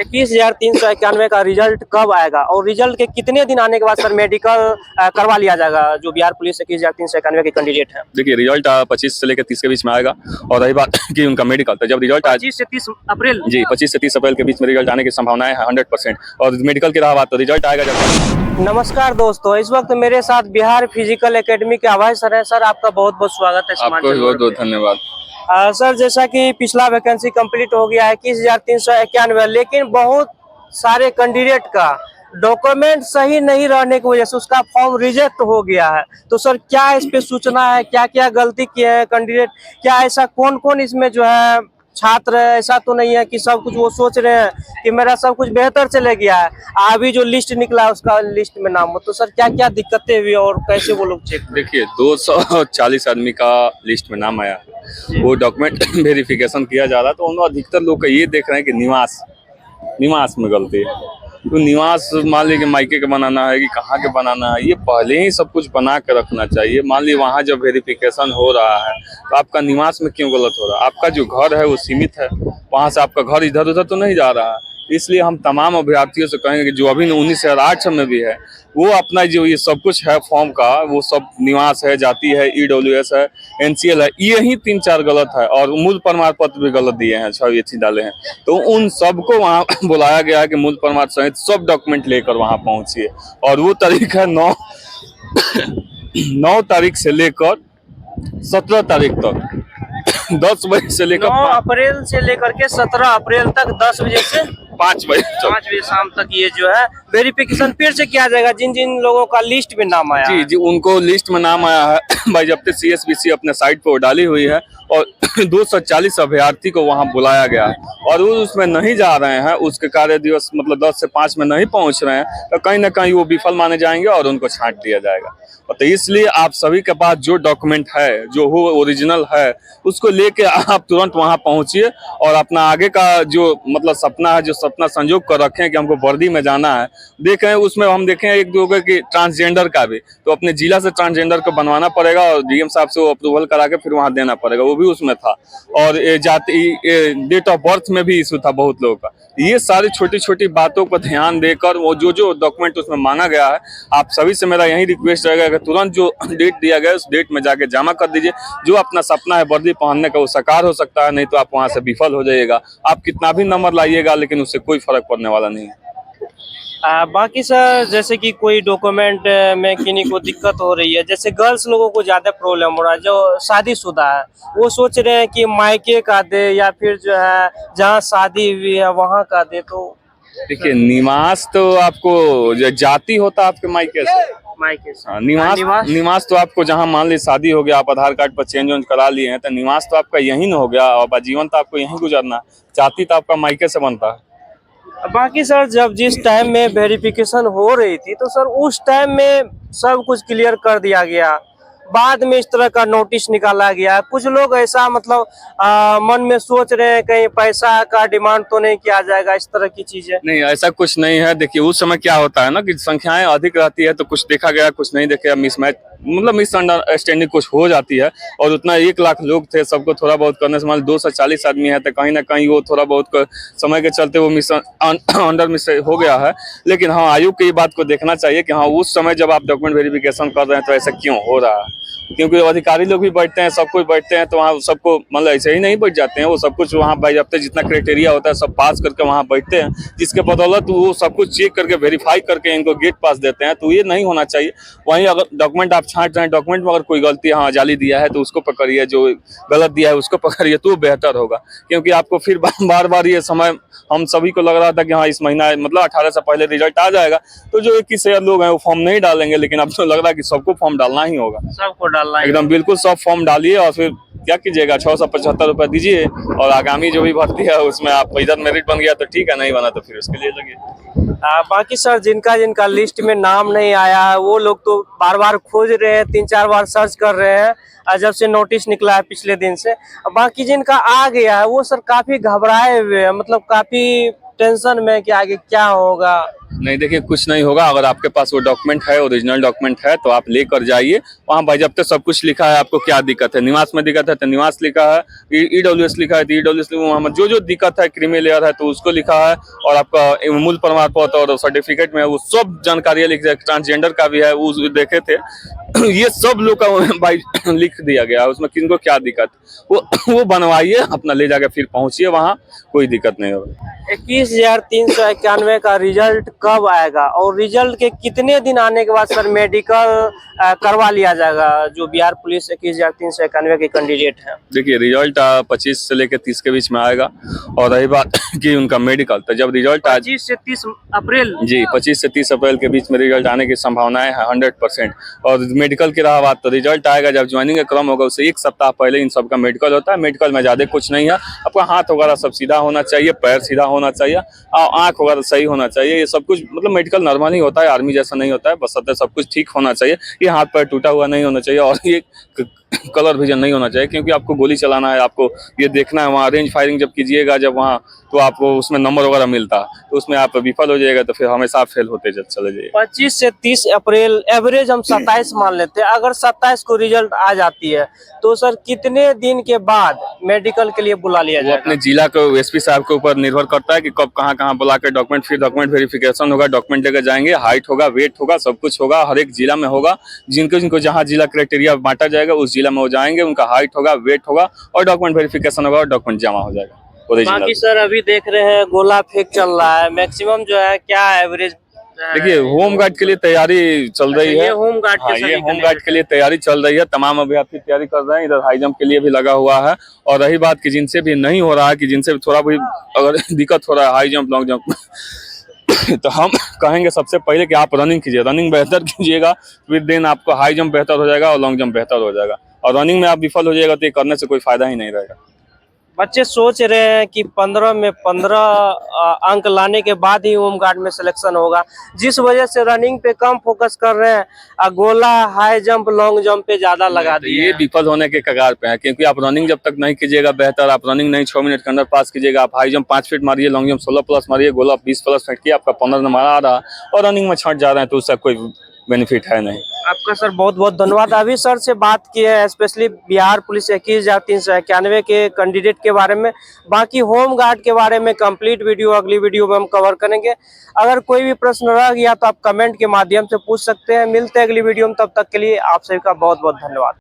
21,391 का रिजल्ट कब आएगा और रिजल्ट के कितने दिन आने के बाद सर मेडिकल करवा लिया जाएगा जो बिहार पुलिस 21,391 के कैंडिडेट है? देखिए रिजल्ट 25 से लेकर 30 के बीच में आएगा। और रही बात कि उनका मेडिकल, तो जब रिजल्ट 25 से 30 अप्रैल जी 25 से 30 अप्रैल के बीच में रिजल्ट आने की संभावनाएं है 100%। और मेडिकल की रहा बात तो रिजल्ट आएगा जब। नमस्कार दोस्तों, इस वक्त मेरे साथ बिहार फिजिकल एकेडमी के अभय सर है। सर आपका बहुत बहुत स्वागत है। आपको बहुत बहुत धन्यवाद। सर जैसा कि पिछला वैकेंसी कंप्लीट हो गया है 21,391, लेकिन बहुत सारे कैंडिडेट का डॉक्यूमेंट सही नहीं रहने की वजह से उसका फॉर्म रिजेक्ट हो गया है। तो सर क्या इस पे सूचना है, क्या क्या गलती किए हैं कैंडिडेट, क्या ऐसा कौन कौन इसमें जो है छात्र है? ऐसा तो नहीं है कि सब कुछ वो सोच रहे हैं कि मेरा सब कुछ बेहतर चले गया है, अभी जो लिस्ट निकला उसका लिस्ट में नाम हो। तो सर क्या क्या दिक्कतें हुई और कैसे वो लोग चेक? देखिए 240 आदमी का लिस्ट में नाम आया, वो डॉक्यूमेंट वेरिफिकेशन किया जा रहा है, तो उन अधिकतर लोग का ये देख रहे हैं कि निवास में गलती है। तो निवास मान लीजिए मायके का बनाना है कि कहाँ के बनाना है, ये पहले ही सब कुछ बना के रखना चाहिए। मान लीजिए वहाँ जब वेरिफिकेशन हो रहा है तो आपका निवास में क्यों गलत हो रहा है? आपका जो घर है वो सीमित है, वहाँ से आपका घर इधर उधर तो नहीं जा रहा है। इसलिए हम तमाम अभ्यर्थियों से कहेंगे कि जो अभी 19,008 में भी है वो अपना जो ये सब कुछ है फॉर्म का, वो सब निवास है, जाति है, EWS है, NCL है, यही 3-4 गलत है। और मूल प्रमाण पत्र भी गलत दिए हैं, 6 ये चीज डाले हैं। तो उन सबको वहाँ बुलाया गया है कि मूल प्रमाण सहित सब डॉक्यूमेंट लेकर वहाँ पहुंचिए। और वो तारीख है 9 तारीख से लेकर 17 तारीख तक 10 बजे से लेकर 9 अप्रैल से लेकर के 17 अप्रैल तक 10 बजे से 5 बजे शाम तक ये जो है वेरिफिकेशन फिर से किया जाएगा। जिन जिन लोगों का लिस्ट में नाम आया जी उनको लिस्ट में नाम आया है भाई, जब तक CSBC अपने साइट पर डाली हुई है और 240 अभ्यर्थी को वहां बुलाया गया है और वो उसमें नहीं जा रहे हैं, उसके कार्य दिवस मतलब 10 से 5 में नहीं पहुंच रहे हैं, तो कहीं ना कहीं वो विफल माने जाएंगे और उनको छांट दिया जाएगा। तो इसलिए आप सभी के पास जो डॉक्यूमेंट है, जो हो ओरिजिनल है, उसको लेके आप तुरंत वहां पहुंचिए और अपना आगे का जो मतलब सपना है, जो सपना संजोग कर रखे हैं कि हमको वर्दी में जाना है, देखें उसमें हम देखें एक दो कि ट्रांसजेंडर का भी, तो अपने जिला से ट्रांसजेंडर को बनवाना पड़ेगा और DM साहब से वो अप्रूवल करा के फिर वहां देना पड़ेगा, वो भी उसमें था। और जाति डेट ऑफ बर्थ में भी इशू था बहुत लोगों का। ये सारी छोटी छोटी बातों पर ध्यान देकर वो जो डॉक्यूमेंट उसमें मांगा गया है, आप सभी से मेरा यही रिक्वेस्ट रहेगा कि तुरंत जो डेट दिया गया है उस डेट में जाके जमा कर दीजिए। जो अपना सपना है वर्दी पहनने का वो साकार हो सकता है, नहीं तो आप वहां से विफल हो जाइएगा। आप कितना भी नंबर लाइएगा लेकिन उससे कोई फर्क पड़ने वाला नहीं है। बाकी सर जैसे कि कोई डॉक्यूमेंट में किन्हीं को दिक्कत हो रही है, जैसे गर्ल्स लोगों को ज्यादा प्रॉब्लम हो रहा है, जो शादीशुदा है वो सोच रहे हैं कि मायके का दे या फिर जो है जहाँ शादी हुई है वहाँ का दे। तो देखिए निवास तो आपको जाति होता है आपके मायके से, निवास तो आपको जहाँ मान ली शादी हो गया, आप आधार कार्ड पर चेंज करा लिए हैं, तो निवास तो आपका यही न हो गया और जीवन तो आपको यहीं गुजरना। जाति तो आपका मायके से बनता है। बाकी सर जब जिस टाइम में वेरिफिकेशन हो रही थी तो सर उस टाइम में सब कुछ क्लियर कर दिया गया, बाद में इस तरह का नोटिस निकाला गया। कुछ लोग ऐसा मतलब मन में सोच रहे हैं कहीं पैसा का डिमांड तो नहीं किया जाएगा, इस तरह की चीजें। नहीं, ऐसा कुछ नहीं है। देखिए उस समय क्या होता है ना कि संख्याएं अधिक रहती है तो कुछ देखा गया, कुछ नहीं देखा, मिसमैच मतलब मिसअंडरस्टैंडिंग कुछ हो जाती है। और उतना 1 लाख लोग थे, सबको थोड़ा बहुत करने से मान 240 आदमी है, तो कहीं ना कहीं वो थोड़ा बहुत समय के चलते वो अंडर मिस हो गया है। लेकिन हाँ, आयोग की बात को देखना चाहिए कि हाँ उस समय जब आप डॉक्यूमेंट वेरिफिकेशन कर रहे हैं तो ऐसा क्यों हो रहा है, क्योंकि अधिकारी लोग भी बैठते हैं, सब कुछ बैठते हैं, तो वहाँ सबको मतलब ऐसे ही नहीं बैठ जाते हैं। वो सब कुछ वहाँ बाज़ाब्ते जितना क्राइटेरिया होता है सब पास करके वहाँ बैठते हैं, जिसके बदौलत वो सब कुछ चेक करके वेरीफाई करके इनको गेट पास देते हैं। तो ये नहीं होना चाहिए। वहीं अगर डॉक्यूमेंट आप छांट रहे हैं, डॉक्यूमेंट में अगर कोई गलती हाँ जाली दिया है तो उसको पकड़िए, जो गलत दिया है उसको पकड़िए, तो बेहतर होगा। क्योंकि आपको फिर बार बार ये समय, हम सभी को लग रहा था कि हाँ इस महीना मतलब 18 से पहले रिजल्ट आ जाएगा, तो जो 21,000 लोग हैं वो फॉर्म नहीं डालेंगे, लेकिन अब तो लग रहा है कि सबको फॉर्म डालना ही होगा। सबको डालना है एकदम बिल्कुल, सब फॉर्म डालिए और फिर क्या कीजिएगा 675 रुपये दीजिए और आगामी जो भी भर्ती है उसमें आप इधर मेरिट बन गया तो ठीक है, नहीं बना तो फिर उसके लिए लगे। बाकी सर जिनका लिस्ट में नाम नहीं आया है वो लोग तो बार बार खोज रहे हैं, 3-4 बार सर्च कर रहे हैं जब से नोटिस निकला है पिछले दिन से। बाकी जिनका आ गया है वो सर काफी घबराए हुए हैं, मतलब काफी टेंशन में कि आगे क्या होगा। नहीं देखिए, कुछ नहीं होगा। अगर आपके पास वो डॉक्यूमेंट है, ओरिजिनल डॉक्यूमेंट है, तो आप लेकर जाइए। वहाँ भाई जब तक सब कुछ लिखा है, आपको क्या दिक्कत है, निवास में दिक्कत है तो निवास लिखा है, ईडब्ल्यूएस लिखा है तो ईडब्ल्यूएस, वहाँ में जो जो दिक्कत है, क्रीमी लेयर है तो उसको लिखा है, और आपका मूल प्रमाण पत्र और सर्टिफिकेट में वो सब जानकारी लिख दिया। ट्रांसजेंडर का भी है, वो देखे थे ये सब लोग का भाई लिख दिया गया है उसमें, किनको क्या दिक्कत, वो बनवाइए, अपना ले जाकर फिर पहुंचिए वहाँ, कोई दिक्कत नहीं होगा। 21,391 का रिजल्ट कब आएगा और रिजल्ट के कितने दिन आने के बाद सर मेडिकल करवा लिया जाएगा, जो बिहार पुलिस 21,391 के कैंडिडेट हैं? देखिए, रिजल्ट 25 से लेकर 30 के बीच में आएगा। और रही बात कि उनका मेडिकल, तो जब रिजल्ट 25 से 30 अप्रैल जी 25 से 30 अप्रैल के बीच में रिजल्ट आने की संभावनाएं है 100%। और मेडिकल की रहा बात, तो रिजल्ट आएगा जब ज्वाइनिंग का क्रम होगा, उससे एक सप्ताह पहले इन सब का मेडिकल होता है। मेडिकल में ज़्यादा कुछ नहीं है, आपका हाथ वगैरह सब सीधा होना चाहिए, पैर सीधा होना चाहिए, और आँख वगैरह सही होना चाहिए। ये सब कुछ मतलब मेडिकल नॉर्मल ही होता है, आर्मी जैसा नहीं होता है, बस सब कुछ ठीक होना चाहिए। ये हाथ पैर टूटा हुआ नहीं होना चाहिए, और ये कलर विजन नहीं होना चाहिए, क्योंकि आपको गोली चलाना है, आपको ये देखना है वहाँ रेंज फायरिंग जब कीजिएगा, जब वहाँ तो आपको उसमें नंबर वगैरह मिलता है, तो उसमें आप विफल हो जाएगा तो फिर हमेशा आप फेल होते चले जाइए। 25 से 30 अप्रैल, एवरेज हम 27 मान लेते हैं। अगर 27 को रिजल्ट आ जाती है तो सर कितने दिन के बाद मेडिकल के लिए बुला लिया वो जाएगा? अपने जिला को एसपी साहब के ऊपर निर्भर करता है कि कब कहाँ बुला के डॉक्यूमेंट, फिर डॉक्यूमेंट वेरिफिकेशन होगा, डॉक्यूमेंट लेकर जाएंगे, हाइट होगा, वेट होगा, सब कुछ होगा, हर एक जिला में होगा। जिनको जहाँ जिला क्राइटेरिया बांटा जाएगा उस जिला में वो जाएंगे, उनका हाइट होगा, वेट होगा, और डॉक्यूमेंट वेरिफिकेशन होगा, और डॉक्यूमेंट जमा हो जाएगा। बाकी सर अभी देख रहे हैं गोला फेंक चल रहा है, मैक्सिमम जो है क्या एवरेज? देखिए, होम गार्ड के लिए तैयारी चल रही है। ये होम गार्ड हाँ, ये होम गार्ड के लिए तैयारी चल रही है। तमाम अभ्यर्थी तैयारी कर रहे हैं, इधर हाई जंप के लिए भी लगा हुआ है। और रही बात कि जिनसे भी नहीं हो रहा है, कि जिनसे भी थोड़ा भी अगर दिक्कत हो रहा है हाई जंप, लॉन्ग जंप तो हम कहेंगे सबसे पहले कि आप रनिंग कीजिए, रनिंग बेहतर कीजिएगा, विद दिन आपको हाई जंप बेहतर हो जाएगा और लॉन्ग जंप बेहतर हो जाएगा। और रनिंग में आप विफल हो जाएगा तो ये करने से कोई फायदा ही नहीं रहेगा। बच्चे सोच रहे हैं कि 15 में 15 अंक लाने के बाद ही होम गार्ड में सिलेक्शन होगा, जिस वजह से रनिंग पे कम फोकस कर रहे हैं, गोला, हाई जंप, लॉन्ग जंप पे ज्यादा लगा दिए। ये विफल होने के कगार पे है, क्योंकि आप रनिंग जब तक नहीं कीजिएगा बेहतर, आप रनिंग नहीं 6 मिनट के अंदर पास कीजिएगा, आप हाई जंप 5 फीट मारिए, लॉन्ग जंप 16+ मारिए, गोला 20+ फेंकिए, आपका 15 नंबर आ रहा और रनिंग में छट जा रहे हैं, तो उसका कोई बेनिफिट है नहीं। आपका सर बहुत बहुत धन्यवाद। अभी सर से बात की है स्पेशली बिहार पुलिस 21,391 के कैंडिडेट के बारे में। बाकी होम गार्ड के बारे में कंप्लीट वीडियो अगली वीडियो में हम कवर करेंगे। अगर कोई भी प्रश्न रह गया तो आप कमेंट के माध्यम से पूछ सकते हैं। मिलते हैं अगली वीडियो में, तब तक के लिए आप सभी का बहुत बहुत धन्यवाद।